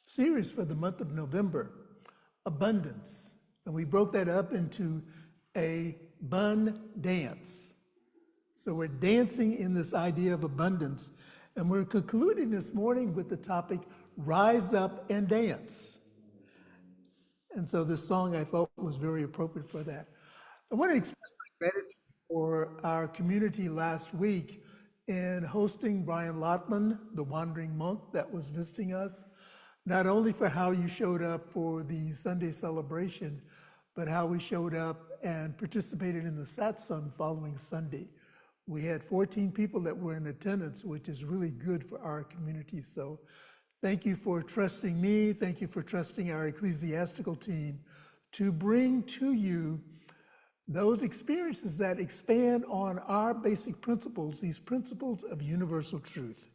series for the month of November, Abundance. And we broke that up into a bun dance. So we're dancing in this idea of abundance. And we're concluding this morning with the topic, Rise Up and Dance. And so this song I felt was very appropriate for that. I want to express my gratitude for our community last week in hosting Brian Lotman, the wandering monk that was visiting us, not only for how you showed up for the Sunday celebration, but how we showed up and participated in the satsang following Sunday. We had 14 people that were in attendance, which is really good for our community. So thank you for trusting me. Thank you for trusting our ecclesiastical team to bring to you those experiences that expand on our basic principles, these principles of universal truth.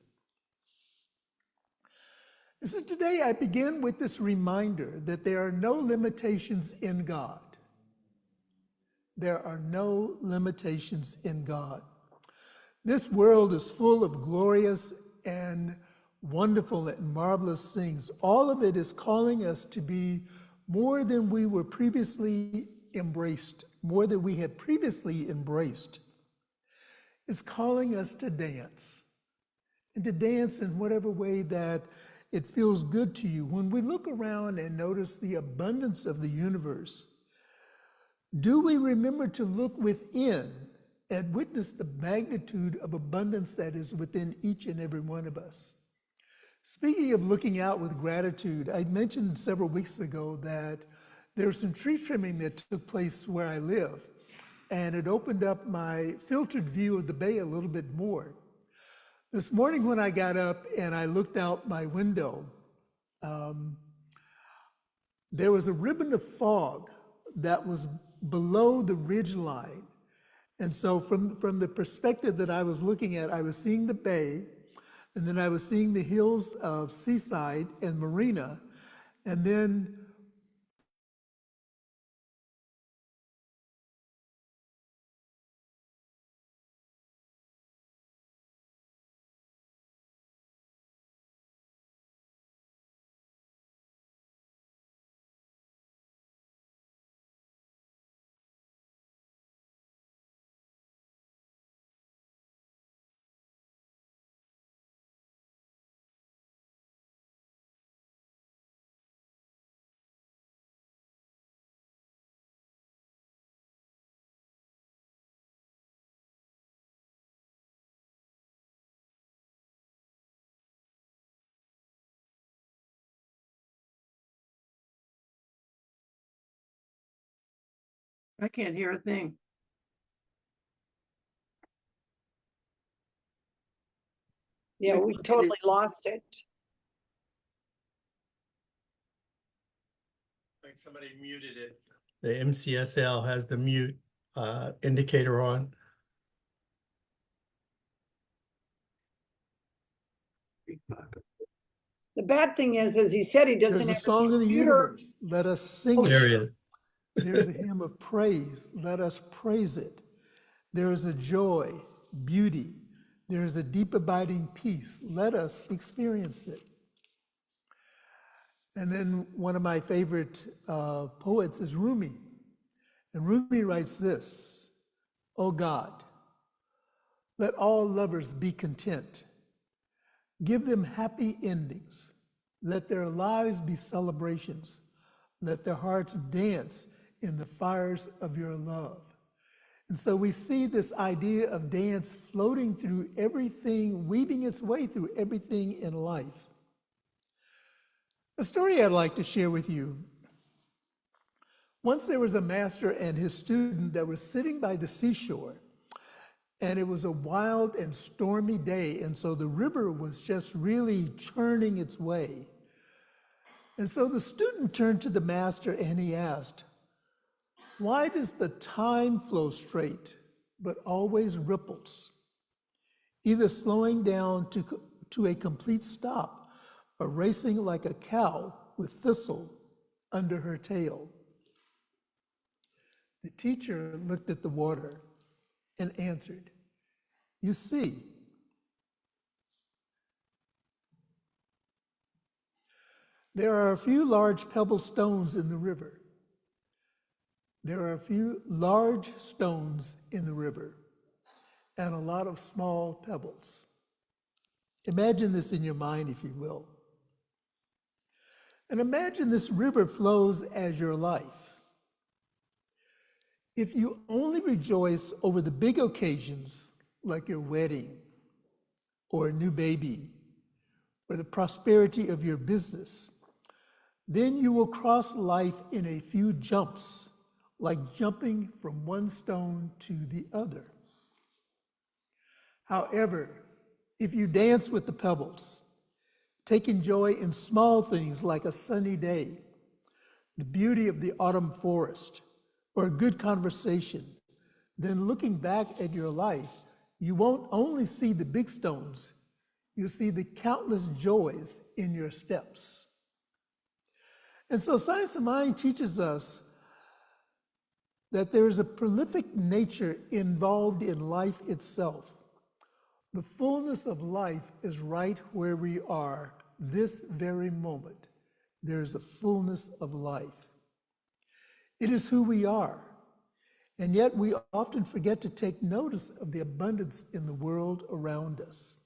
So today I begin with this reminder that there are no limitations in God. There are no limitations in God. This world is full of glorious and wonderful and marvelous things. All of it is calling us to be more than we were previously embraced, more than we had previously embraced. It's calling us to dance, and to dance in whatever way that it feels good to you. When we look around and notice the abundance of the universe, do we remember to look within and witness the magnitude of abundance that is within each and every one of us? Speaking of looking out with gratitude, I mentioned several weeks ago that there's some tree trimming that took place where I live, and it opened up my filtered view of the bay a little bit more. This morning when I got up and I looked out my window, there was a ribbon of fog that was below the ridge line. And so from the perspective that I was looking at, I was seeing the bay, and then I was seeing the hills of Seaside and Marina, and then I can't hear a thing. Yeah, we totally lost it. Like somebody muted it. The MCSL has the mute indicator on. The bad thing is, as he said, he there's doesn't a have his song in the computer. universe. Let us sing There it. he is. There's a hymn of praise. Let us praise it. There is a joy, beauty. There is a deep abiding peace. Let us experience it. And then one of my favorite poets is Rumi. And Rumi writes this, "O God, let all lovers be content. Give them happy endings. Let their lives be celebrations. Let their hearts dance in the fires of your love." And so we see this idea of dance floating through everything, weaving its way through everything in life. A story I'd like to share with you. Once there was a master and his student that were sitting by the seashore, and it was a wild and stormy day, and so the river was just really churning its way. And so the student turned to the master and he asked, "Why does the time flow straight, but always ripples, either slowing down to a complete stop or racing like a cow with thistle under her tail?" The teacher looked at the water and answered, "You see, There are a few large pebble stones in the river. There are a few large stones in the river and a lot of small pebbles. Imagine this in your mind, if you will. And imagine this river flows as your life. If you only rejoice over the big occasions like your wedding or a new baby or the prosperity of your business, then you will cross life in a few jumps, like jumping from one stone to the other. However, if you dance with the pebbles, taking joy in small things like a sunny day, the beauty of the autumn forest, or a good conversation, then looking back at your life, you won't only see the big stones, you'll see the countless joys in your steps. And so Science of Mind teaches us that there is a prolific nature involved in life itself. The fullness of life is right where we are this very moment. There is a fullness of life. It is who we are, and yet we often forget to take notice of the abundance in the world around us.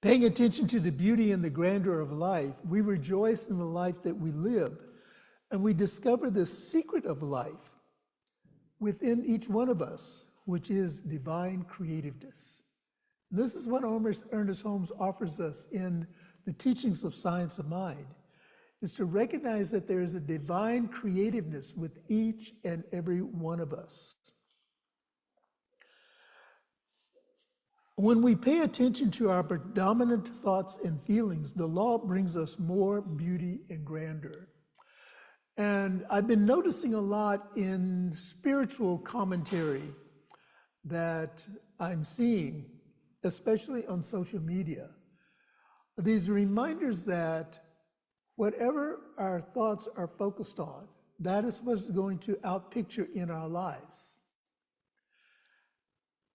Paying attention to the beauty and the grandeur of life, we rejoice in the life that we live, and we discover the secret of life within each one of us, which is divine creativeness. And this is what Ernest Holmes offers us in the teachings of Science of Mind, is to recognize that there is a divine creativeness with each and every one of us. When we pay attention to our predominant thoughts and feelings, the law brings us more beauty and grandeur. And I've been noticing a lot in spiritual commentary that I'm seeing, especially on social media, these reminders that whatever our thoughts are focused on, that is what's going to outpicture in our lives.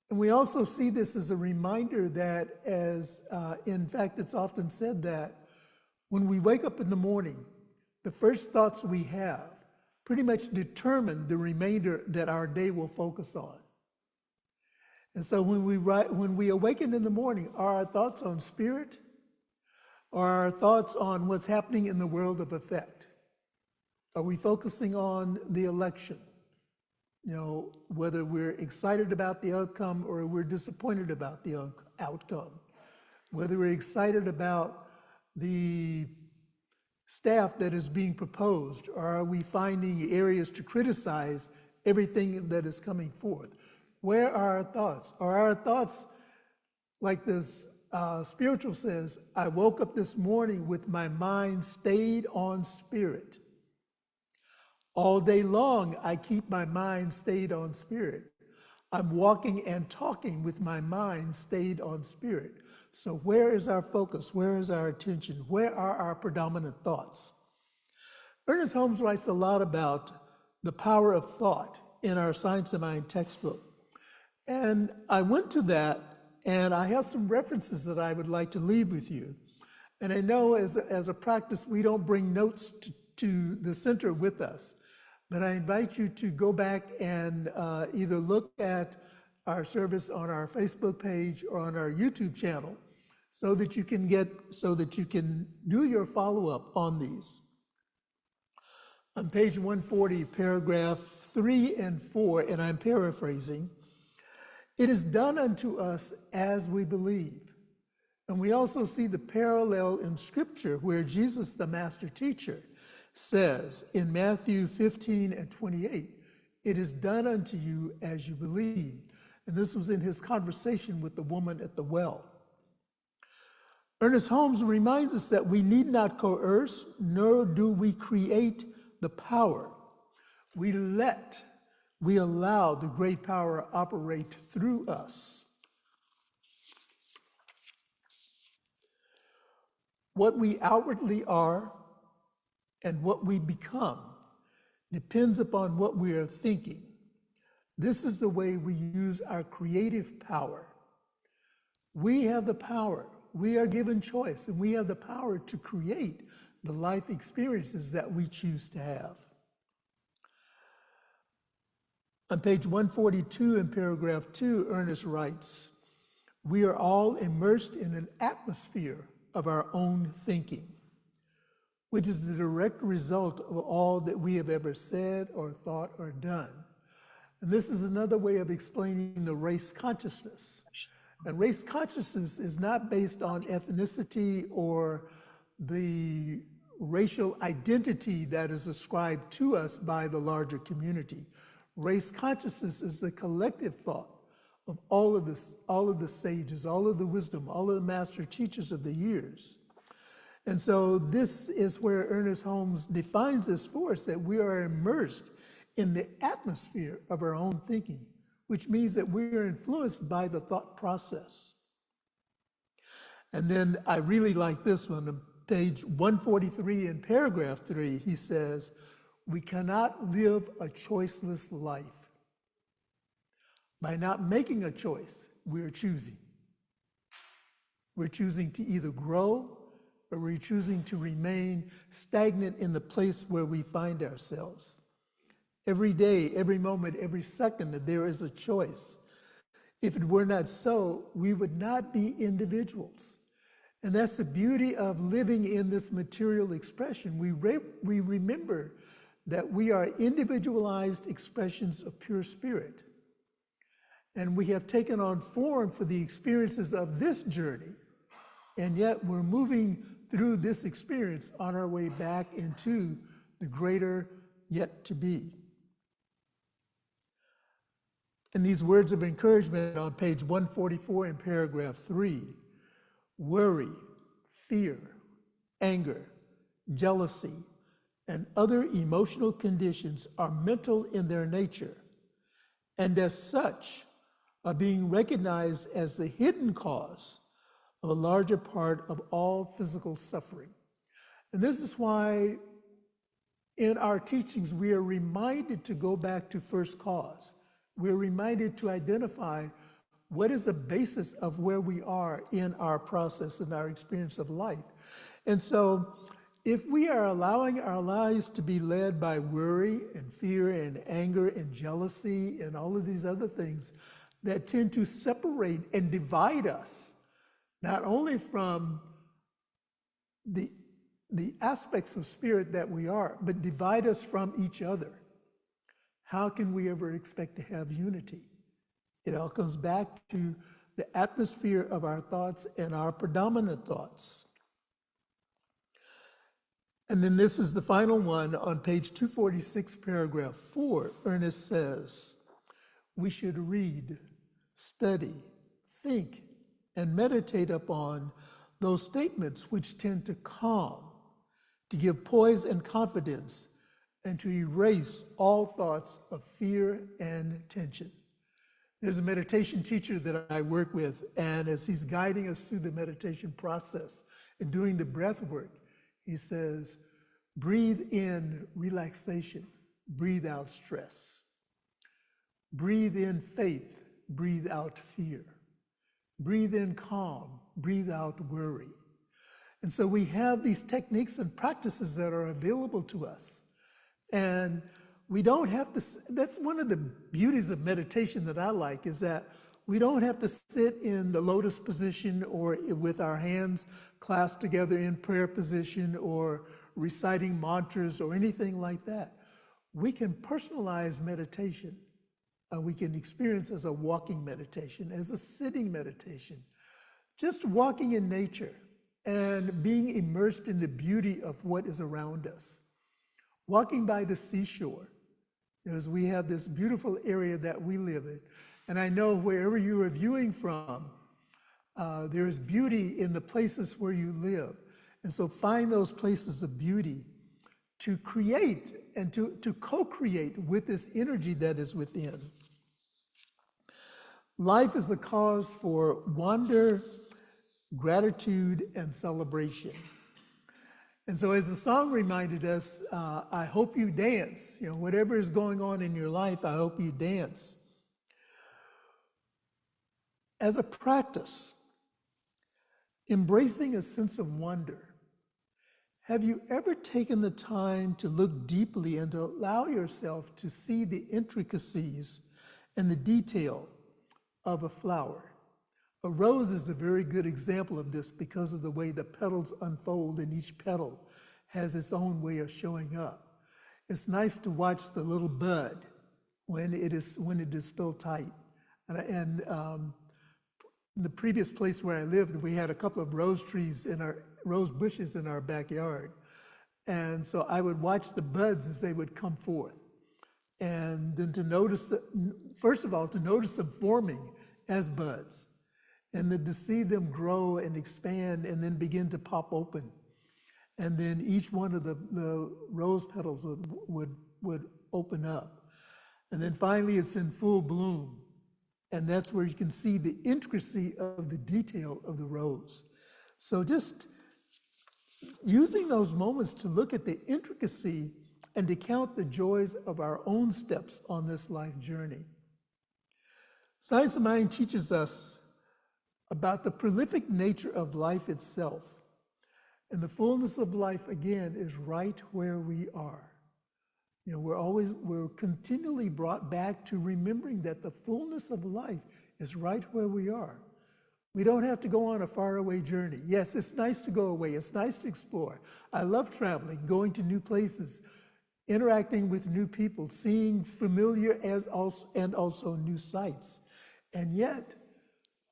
And we also see this as a reminder that in fact, it's often said that when we wake up in the morning, the first thoughts we have pretty much determine the remainder that our day will focus on. And so when we awaken in the morning, are our thoughts on spirit? Or are our thoughts on what's happening in the world of effect? Are we focusing on the election? You know, whether we're excited about the outcome or we're disappointed about the outcome, whether we're excited about the staff that is being proposed, or are we finding areas to criticize everything that is coming forth? Where are our thoughts? Are our thoughts like this spiritual says, I woke up this morning with my mind stayed on spirit. All day long, I keep my mind stayed on spirit. I'm walking and talking with my mind stayed on spirit. So where is our focus? Where is our attention? Where are our predominant thoughts? Ernest Holmes writes a lot about the power of thought in our Science of Mind textbook. And I went to that, and I have some references that I would like to leave with you. And I know as a practice, we don't bring notes to the center with us, but I invite you to go back and either look at our service on our Facebook page or on our YouTube channel so that you can do your follow-up on these. On page 140, paragraph 3 and 4, and I'm paraphrasing, it is done unto us as we believe. And we also see the parallel in Scripture where Jesus, the master teacher, says in Matthew 15 and 28, it is done unto you as you believe. And this was in his conversation with the woman at the well. Ernest Holmes reminds us that we need not coerce, nor do we create the power. We allow the great power operate through us. What we outwardly are and what we become depends upon what we are thinking. This is the way we use our creative power. We have the power, We are given choice, and we have the power to create the life experiences that we choose to have. On page 142 in paragraph 2, Ernest writes, "We are all immersed in an atmosphere of our own thinking, which is the direct result of all that we have ever said or thought or done." And this is another way of explaining the race consciousness. And race consciousness is not based on ethnicity or the racial identity that is ascribed to us by the larger community. Race consciousness is the collective thought of all of the sages, all of the wisdom, all of the master teachers of the years. And so this is where Ernest Holmes defines this for us, that we are immersed in the atmosphere of our own thinking, which means that we are influenced by the thought process. And then I really like this one, on page 143 in paragraph 3, he says, "We cannot live a choiceless life. By not making a choice, we're choosing. We're choosing to either grow or we're choosing to remain stagnant in the place where we find ourselves. Every day, every moment, every second, there is a choice. If it were not so, we would not be individuals." And that's the beauty of living in this material expression. We remember that we are individualized expressions of pure spirit. And we have taken on form for the experiences of this journey. And yet we're moving through this experience on our way back into the greater yet to be. And these words of encouragement on page 144 in paragraph 3, worry, fear, anger, jealousy, and other emotional conditions are mental in their nature, and as such are being recognized as the hidden cause of a larger part of all physical suffering. And this is why in our teachings we are reminded to go back to first cause. We're reminded to identify what is the basis of where we are in our process and our experience of life. And so if we are allowing our lives to be led by worry and fear and anger and jealousy and all of these other things that tend to separate and divide us, not only from the aspects of spirit that we are, but divide us from each other, how can we ever expect to have unity? It all comes back to the atmosphere of our thoughts and our predominant thoughts. And then this is the final one on page 246, paragraph 4. Ernest says, "We should read, study, think, and meditate upon those statements which tend to calm, to give poise and confidence, and to erase all thoughts of fear and tension." There's a meditation teacher that I work with, and as he's guiding us through the meditation process and doing the breath work, he says, breathe in relaxation, breathe out stress. Breathe in faith, breathe out fear. Breathe in calm, breathe out worry. And so we have these techniques and practices that are available to us. And we don't have to, that's one of the beauties of meditation that I like, is that we don't have to sit in the lotus position or with our hands clasped together in prayer position or reciting mantras or anything like that. We can personalize meditation. We can experience as a walking meditation, as a sitting meditation, just walking in nature and being immersed in the beauty of what is around us. Walking by the seashore, as we have this beautiful area that we live in. And I know wherever you are viewing from, there is beauty in the places where you live. And so find those places of beauty to create and to co-create with this energy that is within. Life is the cause for wonder, gratitude, and celebration. And so as the song reminded us, I hope you dance. Whatever is going on in your life, I hope you dance. As a practice, embracing a sense of wonder. Have you ever taken the time to look deeply and to allow yourself to see the intricacies and the detail of a flower? A rose is a very good example of this because of the way the petals unfold, and each petal has its own way of showing up. It's nice to watch the little bud when it is still tight. And the previous place where I lived, we had a couple of rose bushes in our backyard. And so I would watch the buds as they would come forth. And then first of all, to notice them forming as buds, and then to see them grow and expand and then begin to pop open. And then each one of the rose petals would open up. And then finally it's in full bloom. And that's where you can see the intricacy of the detail of the rose. So just using those moments to look at the intricacy and to count the joys of our own steps on this life journey. Science of Mind teaches us about the prolific nature of life itself. And the fullness of life, again, is right where we are. You know, we're continually brought back to remembering that the fullness of life is right where we are. We don't have to go on a faraway journey. Yes, it's nice to go away. It's nice to explore. I love traveling, going to new places, interacting with new people, seeing familiar and also new sights. And yet,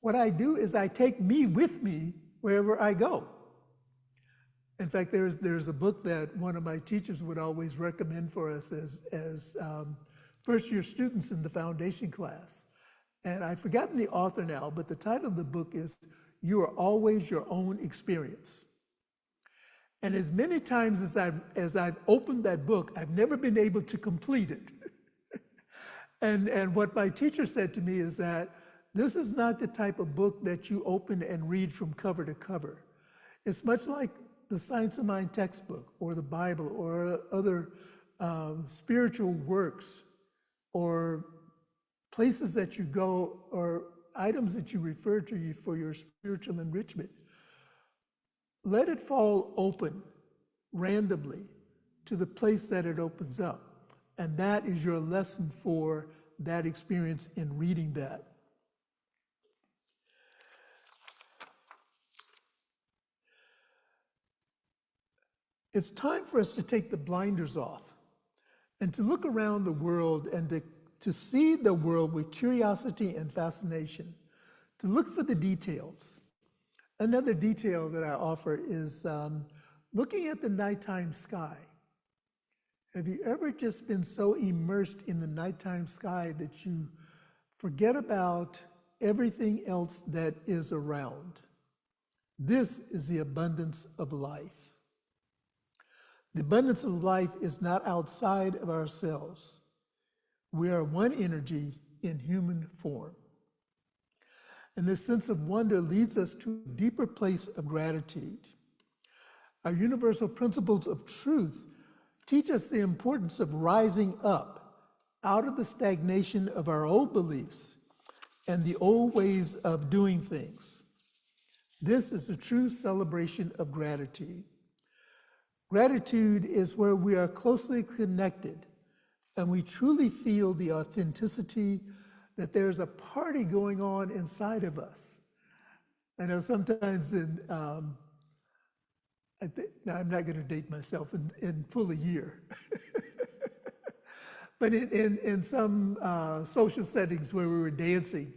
what I do is I take me with me wherever I go. In fact, there's a book that one of my teachers would always recommend for us as first-year students in the foundation class. And I've forgotten the author now, but the title of the book is You Are Always Your Own Experience. And as many times as I've opened that book, I've never been able to complete it. And what my teacher said to me is that this is not the type of book that you open and read from cover to cover. It's much like the Science of Mind textbook or the Bible or other spiritual works or places that you go or items that you refer to for your spiritual enrichment. Let it fall open randomly to the place that it opens up. And that is your lesson for that experience in reading that. It's time for us to take the blinders off and to look around the world and to see the world with curiosity and fascination, to look for the details. Another detail that I offer is looking at the nighttime sky. Have you ever just been so immersed in the nighttime sky that you forget about everything else that is around? This is the abundance of life. The abundance of life is not outside of ourselves. We are one energy in human form. And this sense of wonder leads us to a deeper place of gratitude. Our universal principles of truth teach us the importance of rising up out of the stagnation of our old beliefs and the old ways of doing things. This is a true celebration of gratitude. Gratitude is where we are closely connected and we truly feel the authenticity that there's a party going on inside of us. I know sometimes now I'm not going to date myself in full a year. But in some social settings where we were dancing,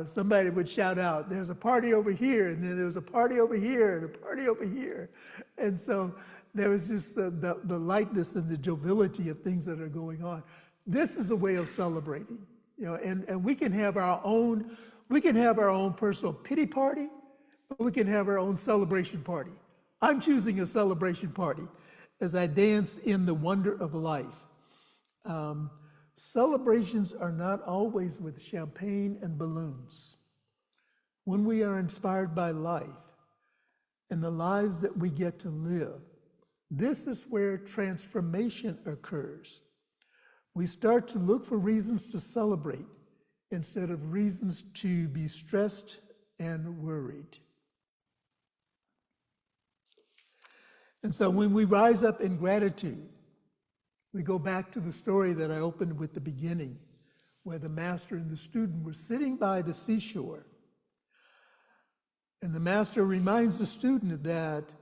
somebody would shout out, there's a party over here, and then there was a party over here, and a party over here. And so there was just the lightness and the joviality of things that are going on. This is a way of celebrating, you know, and we can have our own personal pity party, or we can have our own celebration party. I'm choosing a celebration party as I dance in the wonder of life. Celebrations are not always with champagne and balloons. When we are inspired by life and the lives that we get to live, this is where transformation occurs. We start to look for reasons to celebrate instead of reasons to be stressed and worried. And so when we rise up in gratitude, we go back to the story that I opened with the beginning, where the master and the student were sitting by the seashore. And the master reminds the student that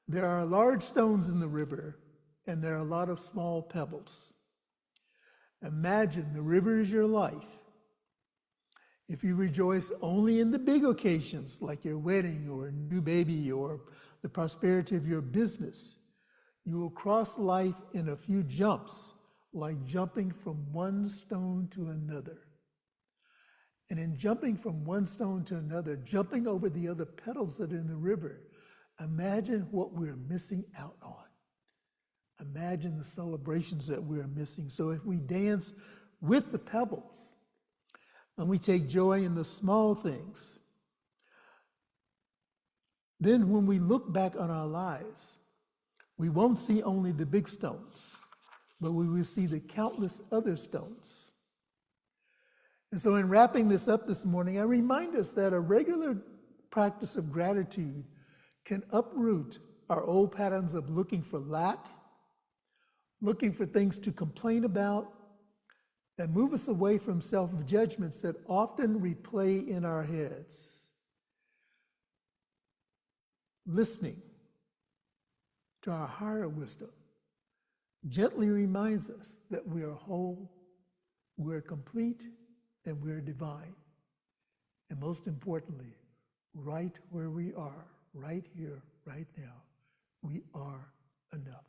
there are large stones in the river and there are a lot of small pebbles. Imagine the river is your life. If you rejoice only in the big occasions, like your wedding or a new baby or the prosperity of your business, you will cross life in a few jumps, like jumping from one stone to another. And in jumping from one stone to another, jumping over the other petals that are in the river, imagine what we're missing out on. Imagine the celebrations that we're missing. So if we dance with the pebbles and we take joy in the small things, then when we look back on our lives, we won't see only the big stones, but we will see the countless other stones. And so in wrapping this up this morning, I remind us that a regular practice of gratitude can uproot our old patterns of looking for lack, looking for things to complain about, and move us away from self-judgments that often replay in our heads. Listening to our higher wisdom gently reminds us that we are whole, we're complete, and we're divine. And most importantly, right where we are, right here, right now, we are enough.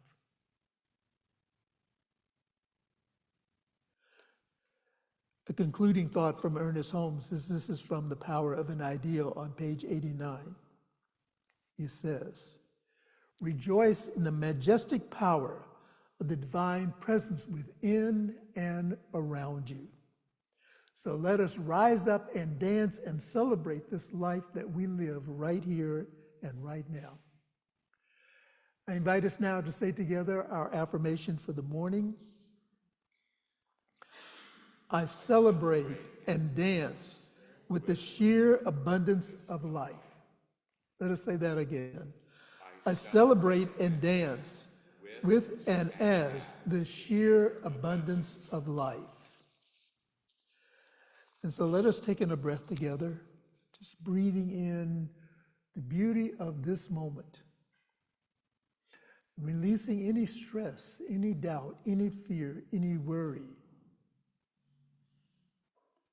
A concluding thought from Ernest Holmes is this is from The Power of an Ideal on page 89. He says, rejoice in the majestic power of the divine presence within and around you. So let us rise up and dance and celebrate this life that we live right here and right now. I invite us now to say together our affirmation for the morning. I celebrate and dance with the sheer abundance of life. Let us say that again. I celebrate and dance with and as the sheer abundance of life. And so let us take in a breath together, just breathing in the beauty of this moment, releasing any stress, any doubt, any fear, any worry.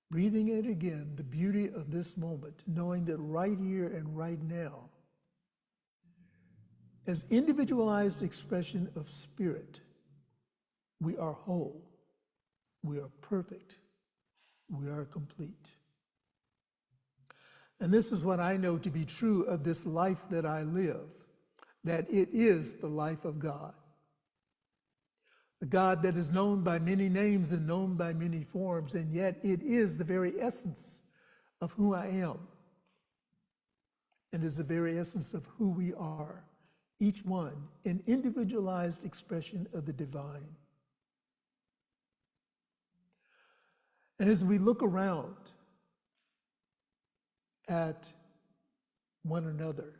Breathing in again the beauty of this moment, knowing that right here and right now, as individualized expression of spirit, we are whole, we are perfect, we are complete. And this is what I know to be true of this life that I live, that it is the life of God. A God that is known by many names and known by many forms, and yet it is the very essence of who I am. And is the very essence of who we are, each one an individualized expression of the divine. And as we look around at one another,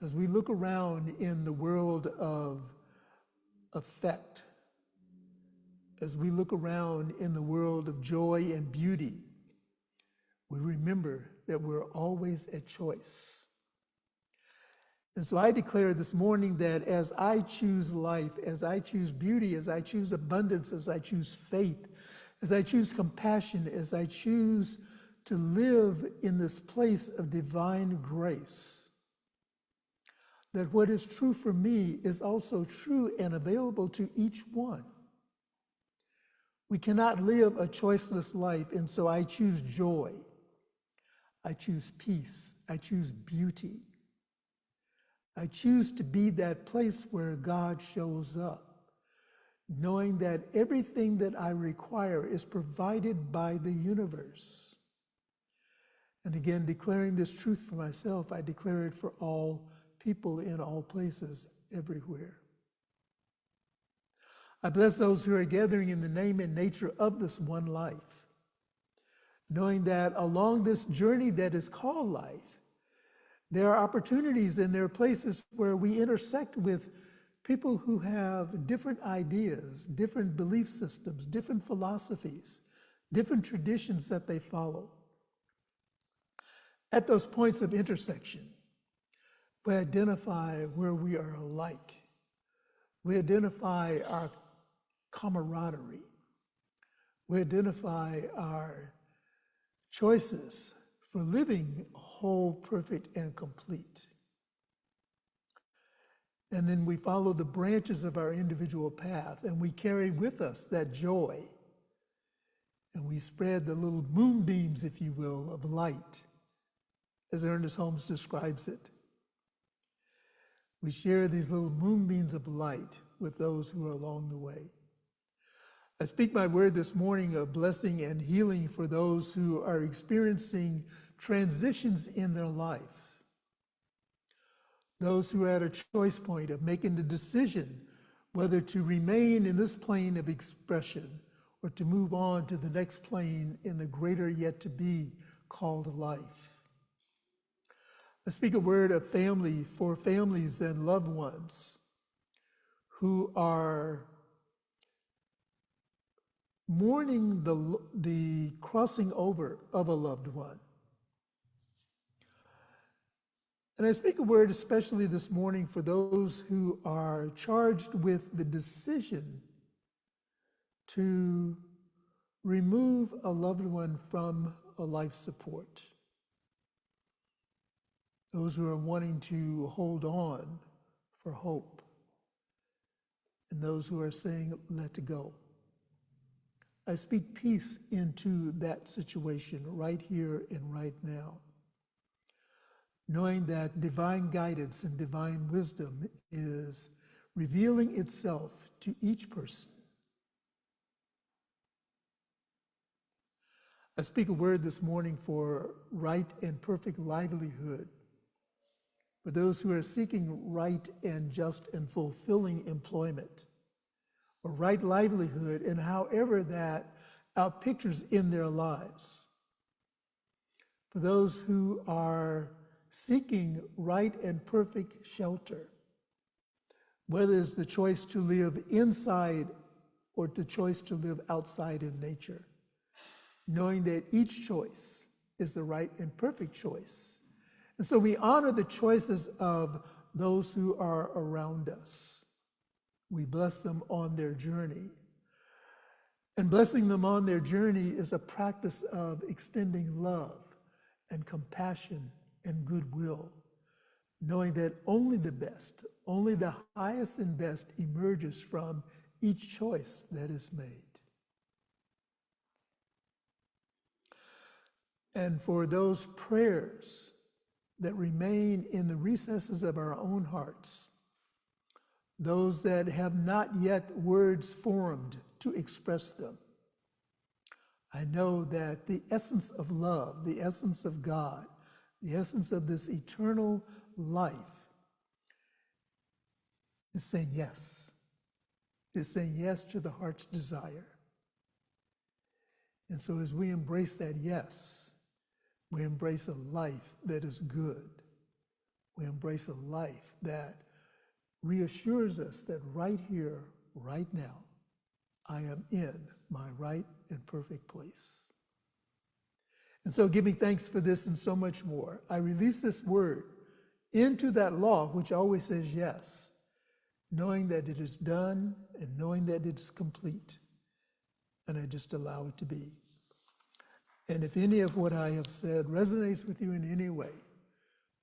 as we look around in the world of effect, as we look around in the world of joy and beauty, we remember that we're always at choice. And so I declare this morning that as I choose life, as I choose beauty, as I choose abundance, as I choose faith, as I choose compassion, as I choose to live in this place of divine grace, that what is true for me is also true and available to each one. We cannot live a choiceless life, and so I choose joy. I choose peace. I choose beauty. I choose to be that place where God shows up, knowing that everything that I require is provided by the universe. And again, declaring this truth for myself, I declare it for all people in all places, everywhere. I bless those who are gathering in the name and nature of this one life, knowing that along this journey that is called life, There are opportunities and there are places where we intersect with people who have different ideas, different belief systems, different philosophies, different traditions that they follow. At those points of intersection, we identify where we are alike. We identify our camaraderie. We identify our choices for living whole, perfect, and complete. And then we follow the branches of our individual path, and we carry with us that joy. And we spread the little moonbeams, if you will, of light, as Ernest Holmes describes it. We share these little moonbeams of light with those who are along the way. I speak my word this morning of blessing and healing for those who are experiencing transitions in their lives. Those who are at a choice point of making the decision whether to remain in this plane of expression or to move on to the next plane in the greater yet to be called life. I speak a word of family for families and loved ones who are mourning the crossing over of a loved one. And I speak a word especially this morning for those who are charged with the decision to remove a loved one from a life support. Those who are wanting to hold on for hope. And those who are saying, let it go. I speak peace into that situation right here and right now, knowing that divine guidance and divine wisdom is revealing itself to each person. I speak a word this morning for right and perfect livelihood, for those who are seeking right and just and fulfilling employment, or right livelihood, and however that outpictures in their lives. For those who are seeking right and perfect shelter, whether it's the choice to live inside or the choice to live outside in nature, knowing that each choice is the right and perfect choice. And so we honor the choices of those who are around us. We bless them on their journey. And blessing them on their journey is a practice of extending love and compassion and goodwill, knowing that only the best, only the highest and best emerges from each choice that is made. And for those prayers that remain in the recesses of our own hearts, those that have not yet words formed to express them, I know that the essence of love, the essence of God, the essence of this eternal life is saying yes. Is saying yes to the heart's desire. And so as we embrace that yes, we embrace a life that is good. We embrace a life that reassures us that right here, right now, I am in my right and perfect place. And so giving thanks for this and so much more, I release this word into that law which always says yes, knowing that it is done and knowing that it is complete. And I just allow it to be. And if any of what I have said resonates with you in any way,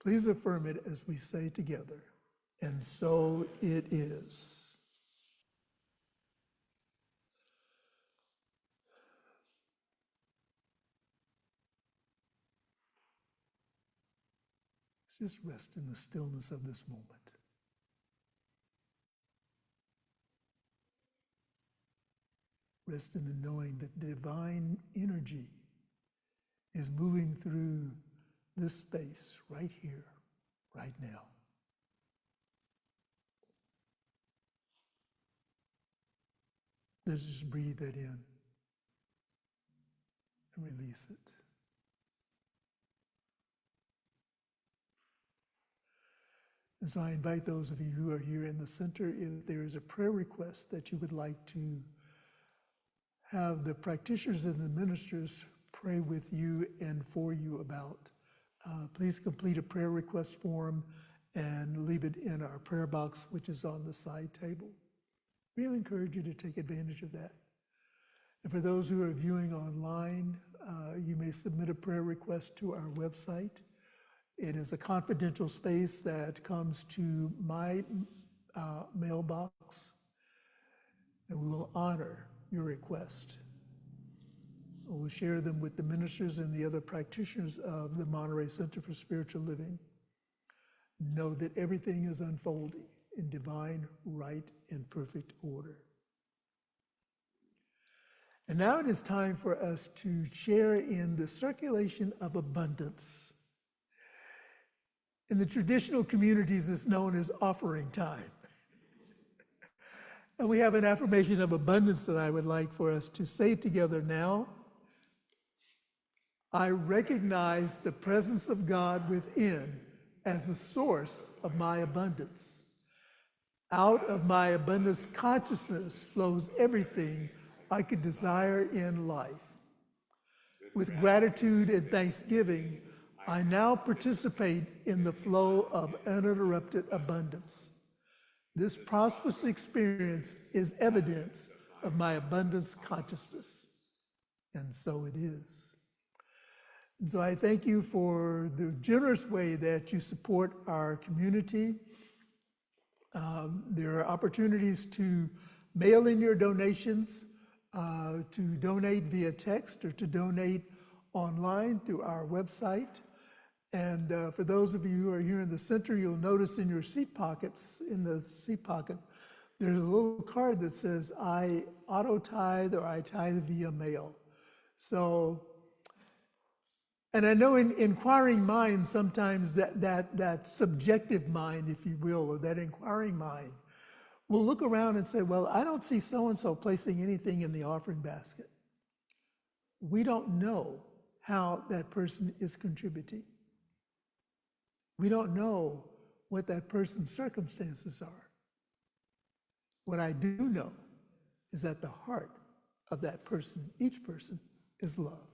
please affirm it as we say together. And so it is. Let's just rest in the stillness of this moment. Rest in the knowing that divine energy is moving through this space right here, right now. Let's just breathe that in and release it. And so I invite those of you who are here in the center, if there is a prayer request that you would like to have the practitioners and the ministers pray with you and for you about, please complete a prayer request form and leave it in our prayer box, which is on the side table. Really encourage you to take advantage of that. And for those who are viewing online, you may submit a prayer request to our website. It is a confidential space that comes to my mailbox, and we will honor your request. We'll share them with the ministers and the other practitioners of the Monterey Center for Spiritual Living. Know that everything is unfolding in divine, right, and perfect order. And now it is time for us to share in the circulation of abundance. In the traditional communities, it's known as offering time. And we have an affirmation of abundance that I would like for us to say together now. I recognize the presence of God within as the source of my abundance. Out of my abundance consciousness flows everything I could desire in life. With gratitude and thanksgiving, I now participate in the flow of uninterrupted abundance. This prosperous experience is evidence of my abundance consciousness. And so it is. And so I thank you for the generous way that you support our community. There are opportunities to mail in your donations, to donate via text, or to donate online through our website. And for those of you who are here in the center, you'll notice in your seat pockets, in the seat pocket, there's a little card that says, I auto tithe or I tithe via mail. So, and I know in inquiring mind, sometimes that subjective mind, if you will, or that inquiring mind, will look around and say, well, I don't see so-and-so placing anything in the offering basket. We don't know how that person is contributing. We don't know what that person's circumstances are. What I do know is that the heart of that person, each person, is love.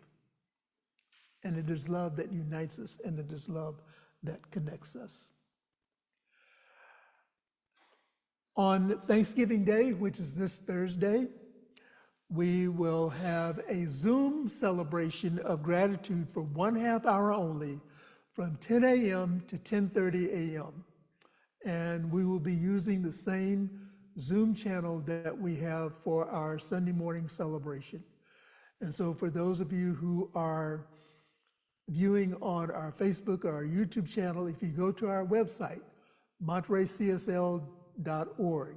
And it is love that unites us, and it is love that connects us. On Thanksgiving Day, which is this Thursday, we will have a Zoom celebration of gratitude for 1/2 hour only from 10 a.m. to 10:30 a.m. And we will be using the same Zoom channel that we have for our Sunday morning celebration. And so for those of you who are viewing on our Facebook or our YouTube channel, if you go to our website, montereycsl.org,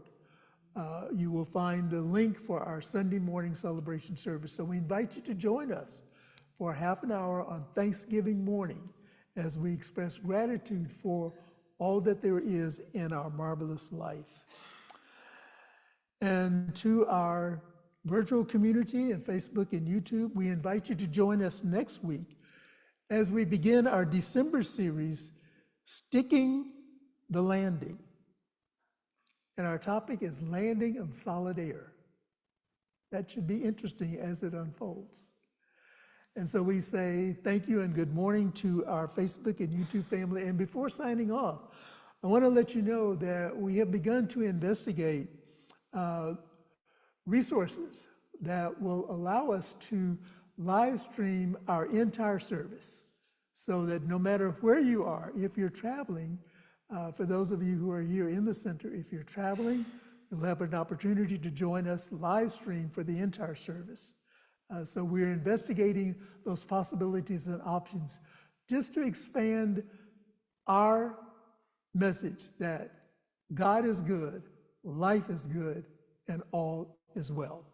you will find the link for our Sunday morning celebration service. So we invite you to join us for 1/2 hour on Thanksgiving morning as we express gratitude for all that there is in our marvelous life. And to our virtual community and Facebook and YouTube, we invite you to join us next week as we begin our December series, Sticking the Landing. And our topic is landing on solid air. That should be interesting as it unfolds. And so we say thank you and good morning to our Facebook and YouTube family. And before signing off, I want to let you know that we have begun to investigate resources that will allow us to live stream our entire service so that no matter where you are, if you're traveling, for those of you who are here in the center, if you're traveling, you'll have an opportunity to join us live stream for the entire service. So we're investigating those possibilities and options just to expand our message that God is good, life is good, and all is well.